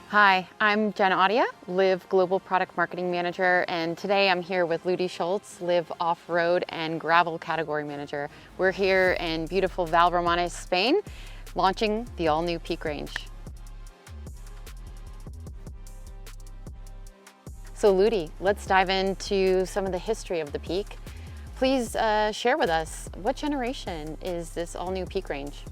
Hi, I'm Jenna Audia, Liv Global Product Marketing Manager, and today I'm here with Ludi Schultz, Liv Off-Road and Gravel Category Manager. We're here in beautiful Valromanes, Spain, launching the all-new Pique range. So Ludi, let's dive into some of the history of the Pique. Please share with us, what generation is this all-new Pique range?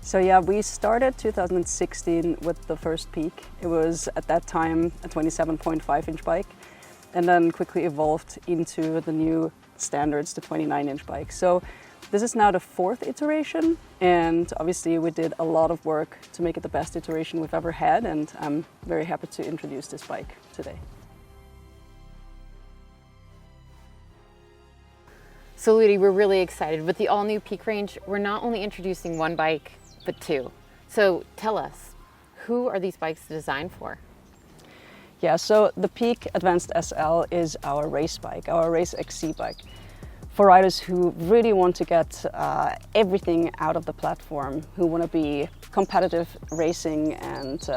So yeah, we started 2016 with the first Pique. It was at that time a 27.5-inch bike, and then quickly evolved into the new standards, the 29-inch bike. So this is now the fourth iteration, and obviously we did a lot of work to make it the best iteration we've ever had, and I'm very happy to introduce this bike today. So Ludi, we're really excited. With the all-new Pique range, we're not only introducing one bike, but two. So tell us, who are these bikes designed for? Yeah, so the Pique Advanced SL is our race bike, our race XC bike, for riders who really want to get everything out of the platform, who want to be competitive racing and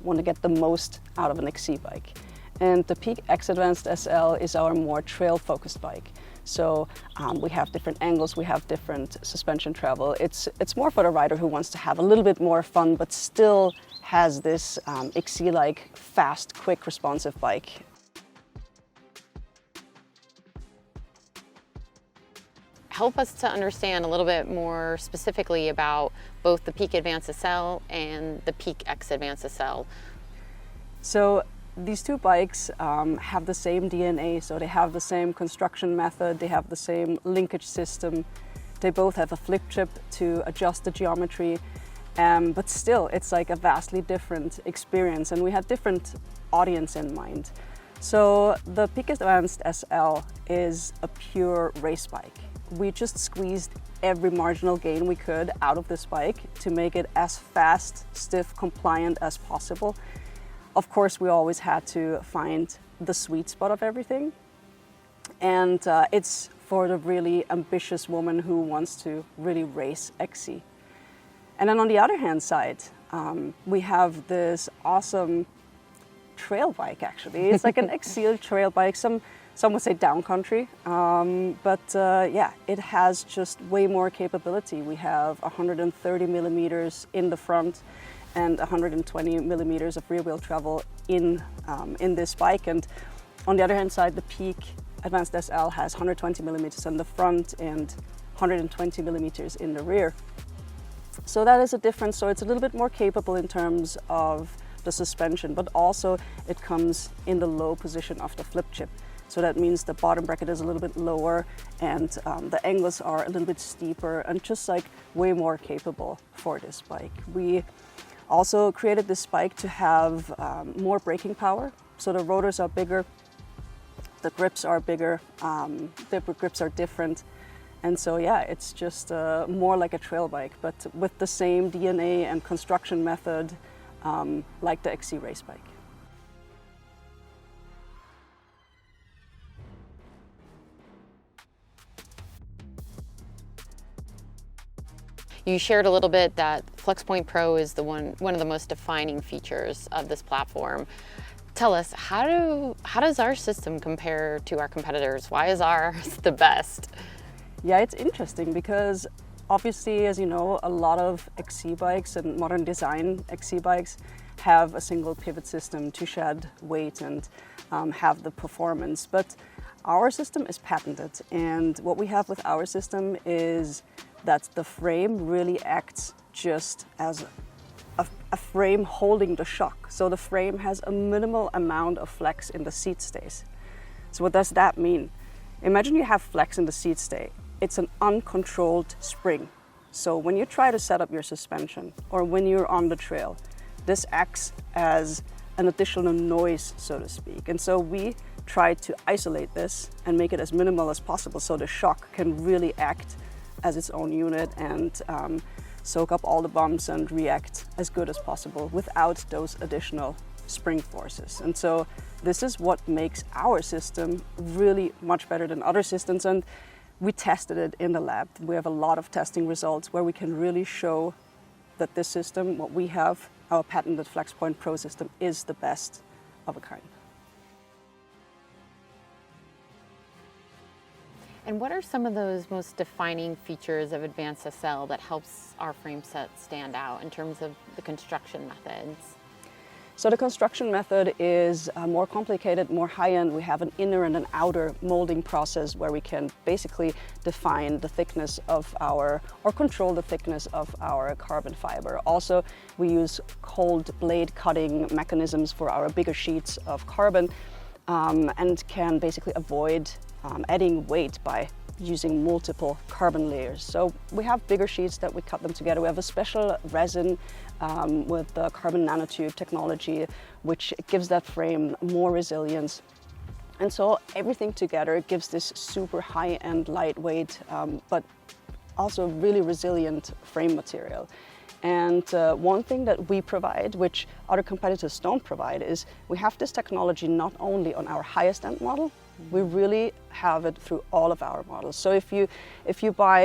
want to get the most out of an XC bike. And the Pique X Advanced SL is our more trail-focused bike. So we have different angles, we have different suspension travel. It's more for the rider who wants to have a little bit more fun, but still has this XC-like fast, quick, responsive bike. Help us to understand a little bit more specifically about both the Pique Advanced SL and the Pique X Advanced SL. So these two bikes have the same DNA, so they have the same construction method, they have the same linkage system. They both have a flip chip to adjust the geometry, but still it's like a vastly different experience, and we had different audience in mind. So the Pique Advanced SL is a pure race bike. We just squeezed every marginal gain we could out of this bike to make it as fast, stiff, compliant as possible. Of course, we always had to find the sweet spot of everything. And it's for the really ambitious woman who wants to really race XC. And then on the other hand side, we have this awesome trail bike, actually. It's like an XC trail bike, some would say downcountry. Yeah, it has just way more capability. We have 130 millimeters in the front and 120 millimeters of rear wheel travel in this bike. And on the other hand side, the Pique Advanced SL has 120 millimeters in the front and 120 millimeters in the rear. So that is a difference. So it's a little bit more capable in terms of the suspension, but also it comes in the low position of the flip chip. So that means the bottom bracket is a little bit lower, and the angles are a little bit steeper, and just like way more capable for this bike. We also created this bike to have more braking power. So the rotors are bigger, the grips are bigger, the grips are different. And so yeah, it's just more like a trail bike, but with the same DNA and construction method like the XC race bike. You shared a little bit that FlexPoint Pro is one of the most defining features of this platform. Tell us, how does our system compare to our competitors? Why is ours the best? Yeah, it's interesting because obviously, as you know, a lot of XC bikes and modern design XC bikes have a single pivot system to shed weight and have the performance. But our system is patented, and what we have with our system is that the frame really acts just as a frame holding the shock. So the frame has a minimal amount of flex in the seat stays. So what does that mean? Imagine you have flex in the seat stay. It's an uncontrolled spring. So when you try to set up your suspension or when you're on the trail, this acts as an additional noise, so to speak. And so we try to isolate this and make it as minimal as possible so the shock can really act as its own unit and soak up all the bumps and react as good as possible without those additional spring forces. And so this is what makes our system really much better than other systems, and we tested it in the lab. We have a lot of testing results where we can really show that this system, what we have, our patented FlexPoint Pro system is the best of a kind. And what are some of those most defining features of Advanced SL that helps our frame set stand out in terms of the construction methods? So the construction method is more complicated, more high-end. We have an inner and an outer molding process where we can basically define the thickness of or control the thickness of our carbon fiber. Also, we use cold blade cutting mechanisms for our bigger sheets of carbon and can basically avoid adding weight by using multiple carbon layers. So we have bigger sheets that we cut them together. We have a special resin with the carbon nanotube technology, which gives that frame more resilience. And so everything together gives this super high-end, lightweight, but also really resilient frame material. And one thing that we provide, which other competitors don't provide, is we have this technology not only on our highest end model, we really have it through all of our models. So if you buy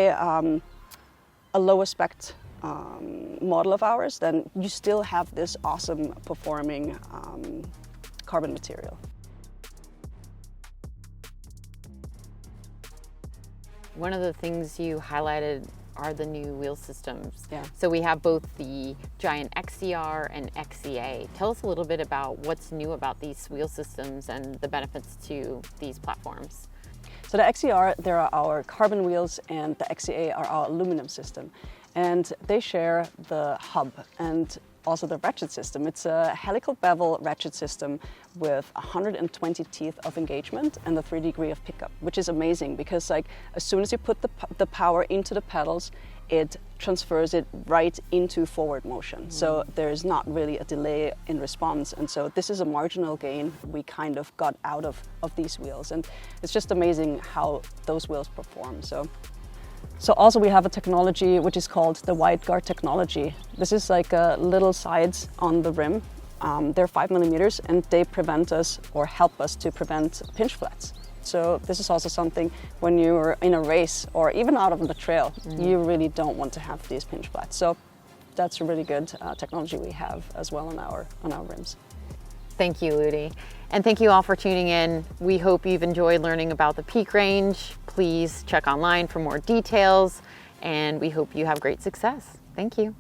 a lower spec model of ours, then you still have this awesome performing carbon material. One of the things you highlighted are the new wheel systems. Yeah. So we have both the giant XCR and XCA. Tell us a little bit about what's new about these wheel systems and the benefits to these platforms. So the XCR, there are our carbon wheels, and the XCA are our aluminum system. And they share the hub and also the ratchet system. It's a helical bevel ratchet system with 120 teeth of engagement and the 3 degree of pickup, which is amazing because as soon as you put the power into the pedals, it transfers it right into forward motion. So there is not really a delay in response. And so this is a marginal gain we kind of got out of these wheels. And it's just amazing how those wheels perform. So also we have a technology which is called the wide guard technology. This is like little sides on the rim. They're 5 millimeters and they prevent us or help us to prevent pinch flats. So this is also something when you're in a race or even out on the trail, you really don't want to have these pinch flats. So that's a really good technology we have as well on our rims. Thank you, Ludi. And thank you all for tuning in. We hope you've enjoyed learning about the Pique range. Please check online for more details, and we hope you have great success. Thank you.